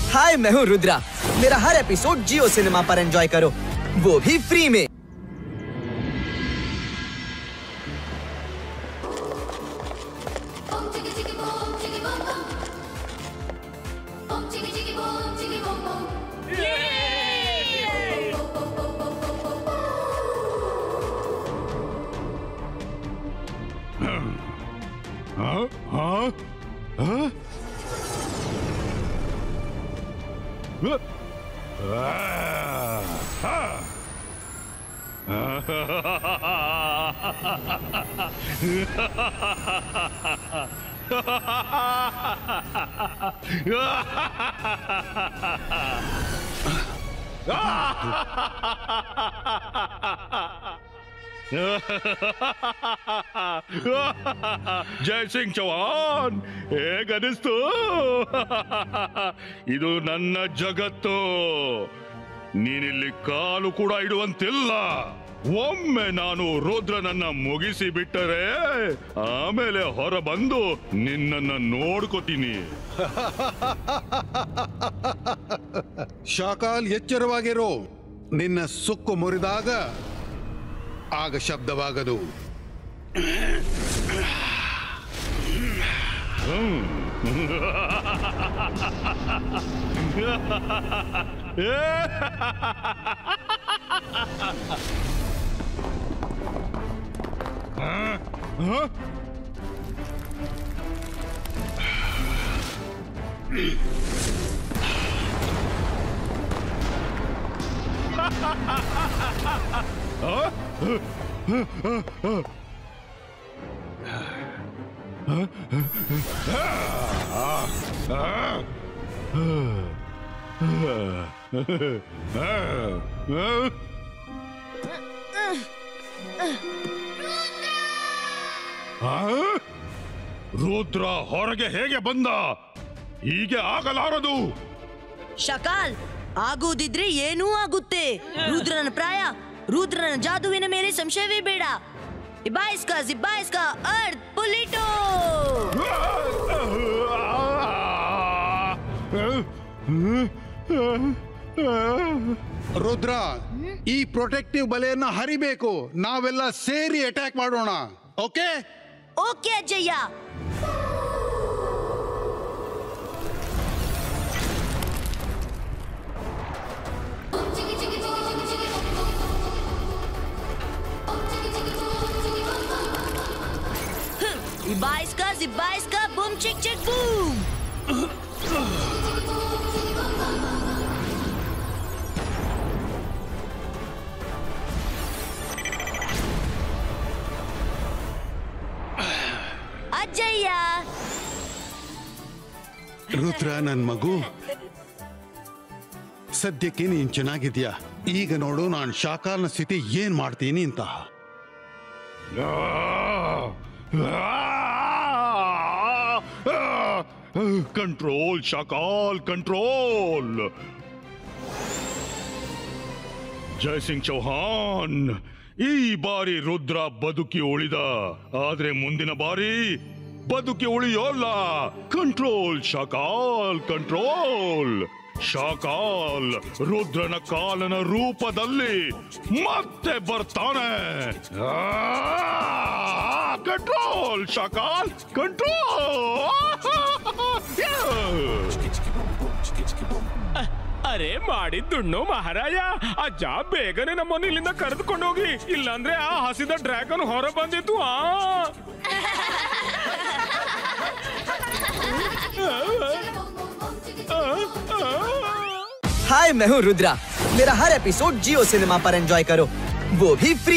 हाय, मैं हूँ रुद्रा। मेरा हर एपिसोड जियो सिनेमा पर एंजॉय करो, वो भी फ्री में। ಜೈ ಸಿಂಗ್ ಚೌಹಾನ್, ಹೇಗನಿಸ್ತು? ಇದು ನನ್ನ ಜಗತ್ತು, ನೀನಿಲ್ಲಿ ಕಾಲು ಕೂಡ ಇಡುವಂತಿಲ್ಲ. ಒಮ್ಮೆ ನಾನು ರುದ್ರನನ್ನ ಮುಗಿಸಿ ಬಿಟ್ಟರೆ ಆಮೇಲೆ ಹೊರ ಬಂದು ನಿನ್ನನ್ನ ನೋಡ್ಕೋತೀನಿ. ಶಾಕಾಲ್, ಎಚ್ಚರವಾಗಿರೋ. ನಿನ್ನ ಸುಕ್ಕು ಮುರಿದಾಗ ಆಗ ಶಬ್ದವಾಗದು. ರುದ್ರ ಹೊರಗೆ ಹೇಗೆ ಬಂದ? ಹೀಗೆ ಆಗಲಾರದು. ಶಕಾಲ್, ಆಗುವುದಿದ್ರೆ ಏನೂ ಆಗುತ್ತೆ. ರುದ್ರನ ಪ್ರಾಯ, ರುದ್ರನ ಜಾದುವಿನ ಮೇಲೆ ಸಂಶಯವೇ ಬೇಡ. ಜಿಬ್ಬಾಯಿಸ್ಕಾ ಅರ್ತ್ ಪುಲಿಟೋ. ರುದ್ರ, ಈ ಪ್ರೊಟೆಕ್ಟಿವ್ ಬಲೆಯನ್ನ ಹರಿಬೇಕು. ನಾವೆಲ್ಲ ಸೇರಿ ಅಟ್ಯಾಕ್ ಮಾಡೋಣ. ಓಕೆ ಓಕೆ ಅಜ್ಜಯ್ಯ. Zibbaiska, boom, chick, chick, boom. ಅಜ್ಜಯ್ಯ. ರುದ್ರ, ನನ್ ಮಗು, ಸದ್ಯಕ್ಕೆ ನೀನ್ ಚೆನ್ನಾಗಿದ್ಯಾ. ಈಗ ನೋಡು ನಾನು ಶಾಕಾಲ್ನ ಸ್ಥಿತಿ ಏನ್ ಮಾಡ್ತೀನಿ ಅಂತ. Control Shakal, control. ಜೈ ಸಿಂಗ್ ಚೌಹಾನ್, ಈ ಬಾರಿ ರುದ್ರ ಬದುಕಿ ಉಳಿದ, ಆದ್ರೆ ಮುಂದಿನ ಬಾರಿ ಬದುಕಿ ಉಳಿಯೋಲ್ಲ. Control Shakal, control. ಶಾಕಾಲ್ ರುದ್ರನ ಕಾಲನ ರೂಪದಲ್ಲಿ ಮತ್ತೆ ಬರ್ತಾನೆ. Control Shakal, control. ಅರೆ ಮಾಡಿದ್ದುಣ್ಣು ಮಹಾರಾಜ, ಅಜ್ಜ ಬೇಗನೆ ನಮ್ಮನ್ನು ಇಲ್ಲಿಂದ ಕರೆದುಕೊಂಡು ಹೋಗಿ, ಇಲ್ಲಾಂದ್ರೆ ಆ ಹಸಿದ ಡ್ರ್ಯಾಗನ್ ಹೊರ ಬಂದಿತ್ತು. हाय, मैं हूँ रुद्रा। मेरा हर एपिसोड जियो सिनेमा पर एंजॉय करो, वो भी फ्री।